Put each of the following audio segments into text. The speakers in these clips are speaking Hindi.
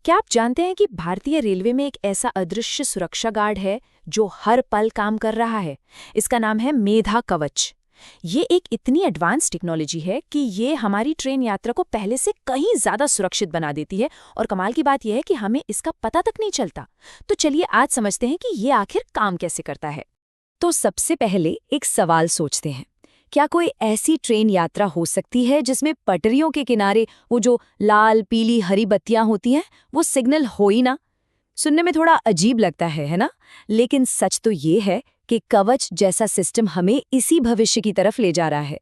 क्या आप जानते हैं कि भारतीय रेलवे में एक ऐसा अदृश्य सुरक्षा गार्ड है जो हर पल काम कर रहा है? इसका नाम है मेधा कवच। ये एक इतनी एडवांस टेक्नोलॉजी है कि ये हमारी ट्रेन यात्रा को पहले से कहीं ज्यादा सुरक्षित बना देती है और कमाल की बात यह है कि हमें इसका पता तक नहीं चलता। तो चलिए आज समझते हैं कि ये आखिर काम कैसे करता है। तो सबसे पहले एक सवाल सोचते हैं, क्या कोई ऐसी ट्रेन यात्रा हो सकती है जिसमें पटरियों के किनारे वो जो लाल पीली हरी बत्तियां होती हैं वो सिग्नल हो ही ना? सुनने में थोड़ा अजीब लगता है ना? लेकिन सच तो ये है कि कवच जैसा सिस्टम हमें इसी भविष्य की तरफ ले जा रहा है।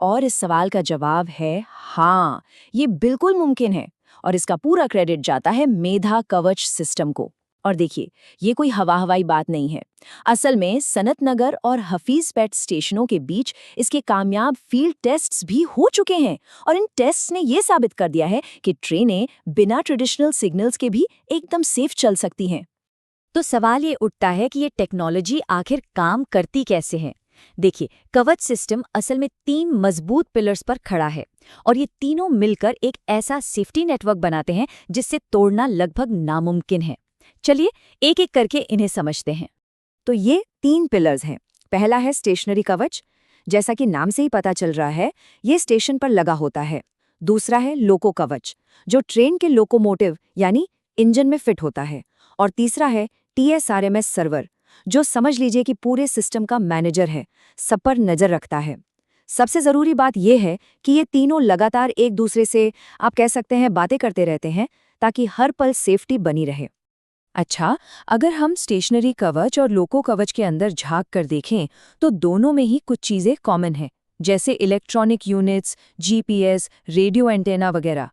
और इस सवाल का जवाब है हाँ, ये बिल्कुल मुमकिन है। और इसका पूरा क्रेडिट जाता है मेधा कवच सिस्टम को। और देखिए, ये कोई हवाई बात नहीं है। असल में सनत नगर और हफीजपेट स्टेशनों के बीच इसके कामयाब फील्ड टेस्ट्स भी हो चुके हैं और इन टेस्ट्स ने ये साबित कर दिया है कि ट्रेनें बिना ट्रेडिशनल सिग्नल्स के भी एकदम सेफ चल सकती हैं। तो सवाल ये उठता है कि ये टेक्नोलॉजी आखिर काम करती कैसे है। देखिए, कवच सिस्टम असल में 3 मजबूत पिलर्स पर खड़ा है और ये तीनों मिलकर एक ऐसा सेफ्टी नेटवर्क बनाते हैं जिससे तोड़ना लगभग नामुमकिन है। चलिए एक एक करके इन्हें समझते हैं। तो ये 3 पिलर्स हैं। पहला है स्टेशनरी कवच। जैसा कि नाम से ही पता चल रहा है, ये स्टेशन पर लगा होता है। दूसरा है लोको कवच, जो ट्रेन के लोकोमोटिव यानी इंजन में फिट होता है। और तीसरा है TSRMS सर्वर, जो समझ लीजिए कि पूरे सिस्टम का मैनेजर है, सब पर नजर रखता है। सबसे जरूरी बात यह है कि ये तीनों लगातार एक दूसरे से, आप कह सकते हैं, बातें करते रहते हैं ताकि हर पल सेफ्टी बनी रहे। अच्छा, अगर हम स्टेशनरी कवच और लोको कवच के अंदर झांक कर देखें तो दोनों में ही कुछ चीजें कॉमन हैं, जैसे electronic units, GPS, radio antenna वगैरह।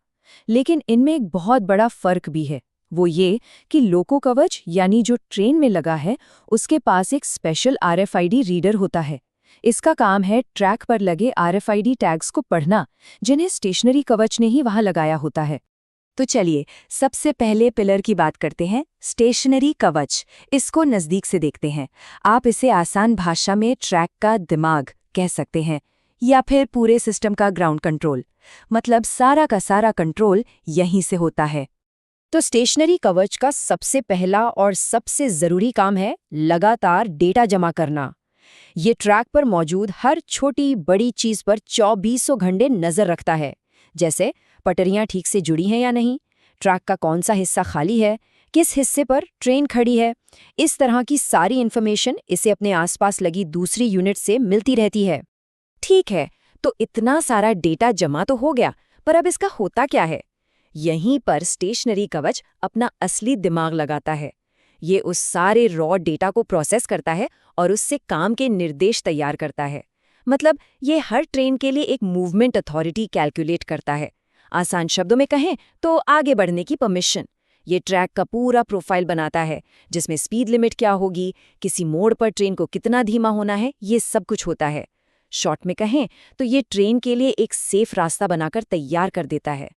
लेकिन इनमें एक बहुत बड़ा फर्क भी है। वो ये कि लोको कवच यानी जो ट्रेन में लगा है, उसके पास एक स्पेशल RFID रीडर होता है। इसका काम है ट्रैक पर लगे RFID टैग्स को पढ़ना, जिन्हें स्टेशनरी कवच ने ही वहां लगाया होता है। तो चलिए सबसे पहले पिलर की बात करते हैं, स्टेशनरी कवच। इसको नज़दीक से देखते हैं। आप इसे आसान भाषा में ट्रैक का दिमाग कह सकते हैं या फिर पूरे सिस्टम का ग्राउंड कंट्रोल। मतलब सारा का सारा कंट्रोल यहीं से होता है। तो स्टेशनरी कवच का सबसे पहला और सबसे ज़रूरी काम है लगातार डेटा जमा करना। ये ट्रैक पर मौजूद हर छोटी बड़ी चीज़ पर 2400 घंटे नज़र रखता है, जैसे पटरियां ठीक से जुड़ी हैं या नहीं, ट्रैक का कौन सा हिस्सा खाली है, किस हिस्से पर ट्रेन खड़ी है। इस तरह की सारी इन्फॉर्मेशन इसे अपने आसपास लगी दूसरी यूनिट से मिलती रहती है। ठीक है, तो इतना सारा डेटा जमा तो हो गया, पर अब इसका होता क्या है? यहीं पर स्टेशनरी कवच अपना असली दिमाग लगाता है। ये उस सारे रॉ डेटा को प्रोसेस करता है और उससे काम के निर्देश तैयार करता है। मतलब ये हर ट्रेन के लिए एक मूवमेंट अथॉरिटी कैलकुलेट करता है। आसान शब्दों में कहें तो आगे बढ़ने की परमिशन। ये ट्रैक का पूरा प्रोफाइल बनाता है, जिसमें स्पीड लिमिट क्या होगी, किसी मोड़ पर ट्रेन को कितना धीमा होना है, ये सब कुछ होता है। शॉर्ट में कहें तो ये ट्रेन के लिए एक सेफ रास्ता बनाकर तैयार कर देता है।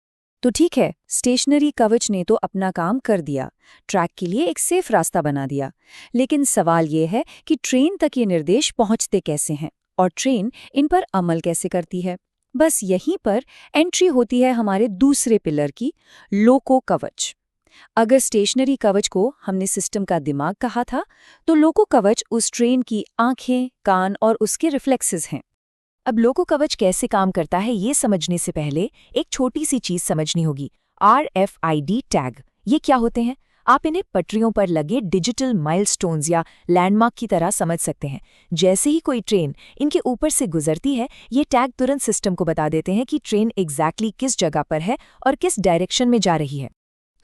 तो ठीक है, स्टेशनरी कवच ने तो अपना काम कर दिया, ट्रैक के लिए एक सेफ रास्ता बना दिया। लेकिन सवाल ये है कि ट्रेन तक ये निर्देश पहुंचते कैसे हैं और ट्रेन इन पर अमल कैसे करती है। बस यहीं पर एंट्री होती है हमारे दूसरे पिलर की, लोको कवच। अगर स्टेशनरी कवच को हमने सिस्टम का दिमाग कहा था, तो लोको कवच उस ट्रेन की आंखें, कान और उसके रिफ्लेक्सेस हैं। अब लोको कवच कैसे काम करता है ये समझने से पहले एक छोटी सी चीज समझनी होगी, RFID टैग। ये क्या होते हैं? आप इन्हें पटरियों पर लगे डिजिटल माइलस्टोन्स या लैंडमार्क की तरह समझ सकते हैं। जैसे ही कोई ट्रेन इनके ऊपर से गुजरती है, ये टैग तुरंत सिस्टम को बता देते हैं कि ट्रेन एग्जैक्टली किस जगह पर है और किस डायरेक्शन में जा रही है।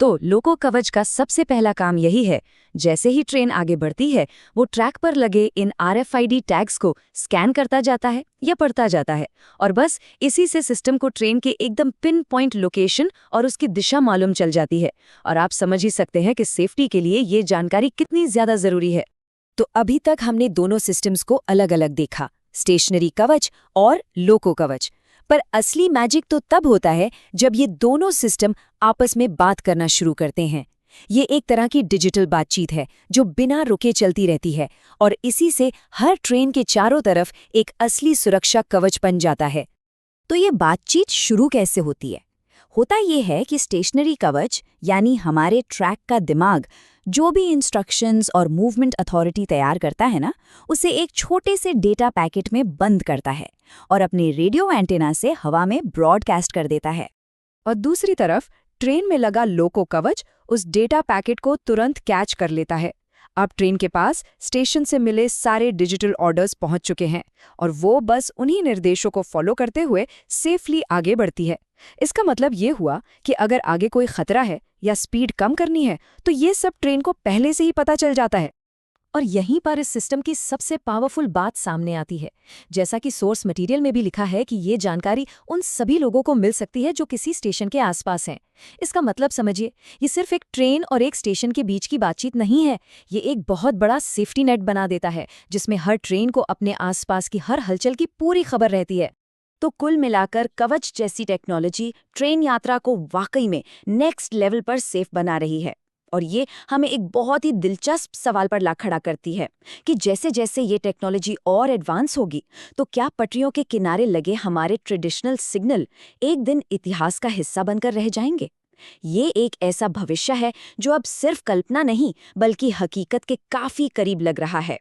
तो लोको कवच का सबसे पहला काम यही है, जैसे ही ट्रेन आगे बढ़ती है, वो ट्रैक पर लगे इन RFID टैग्स को स्कैन करता जाता है या पढ़ता जाता है, और बस इसी से सिस्टम को ट्रेन के एकदम पिन पॉइंट लोकेशन और उसकी दिशा मालूम चल जाती है। और आप समझ ही सकते हैं कि सेफ्टी के लिए ये जानकारी कितनी ज्यादा जरूरी है। तो अभी तक हमने दोनों सिस्टम्स को अलग अलग देखा, स्टेशनरी कवच और लोको कवच। पर असली मैजिक तो तब होता है जब ये दोनों सिस्टम आपस में बात करना शुरू करते हैं। ये एक तरह की डिजिटल बातचीत है जो बिना रुके चलती रहती है और इसी से हर ट्रेन के चारों तरफ एक असली सुरक्षा कवच बन जाता है। तो ये बातचीत शुरू कैसे होती है? होता ये है कि स्टेशनरी कवच यानी हमारे ट्रैक का दिमाग जो भी इंस्ट्रक्शंस और मूवमेंट अथॉरिटी तैयार करता है ना, उसे एक छोटे से डेटा पैकेट में बंद करता है और अपने रेडियो एंटेना से हवा में ब्रॉडकास्ट कर देता है। और दूसरी तरफ ट्रेन में लगा लोको कवच उस डेटा पैकेट को तुरंत कैच कर लेता है। अब ट्रेन के पास स्टेशन से मिले सारे डिजिटल ऑर्डर्स पहुंच चुके हैं और वो बस उन्हीं निर्देशों को फॉलो करते हुए सेफली आगे बढ़ती है। इसका मतलब ये हुआ कि अगर आगे कोई खतरा है या स्पीड कम करनी है तो ये सब ट्रेन को पहले से ही पता चल जाता है। और यहीं पर इस सिस्टम की सबसे पावरफुल बात सामने आती है। जैसा कि सोर्स मटेरियल में भी लिखा है कि ये जानकारी उन सभी लोगों को मिल सकती है जो किसी स्टेशन के आसपास हैं। इसका मतलब समझिए, ये सिर्फ एक ट्रेन और एक स्टेशन के बीच की बातचीत नहीं है, ये एक बहुत बड़ा सेफ्टी नेट बना देता है जिसमें हर ट्रेन को अपने आसपास की हर हलचल की पूरी खबर रहती है। तो कुल मिलाकर कवच जैसी टेक्नोलॉजी ट्रेन यात्रा को वाकई में नेक्स्ट लेवल पर सेफ बना रही है। और ये हमें एक बहुत ही दिलचस्प सवाल पर ला खड़ा करती है कि जैसे जैसे ये टेक्नोलॉजी और एडवांस होगी तो क्या पटरियों के किनारे लगे हमारे ट्रेडिशनल सिग्नल एक दिन इतिहास का हिस्सा बनकर रह जाएंगे। ये एक ऐसा भविष्य है जो अब सिर्फ कल्पना नहीं बल्कि हकीकत के काफी करीब लग रहा है।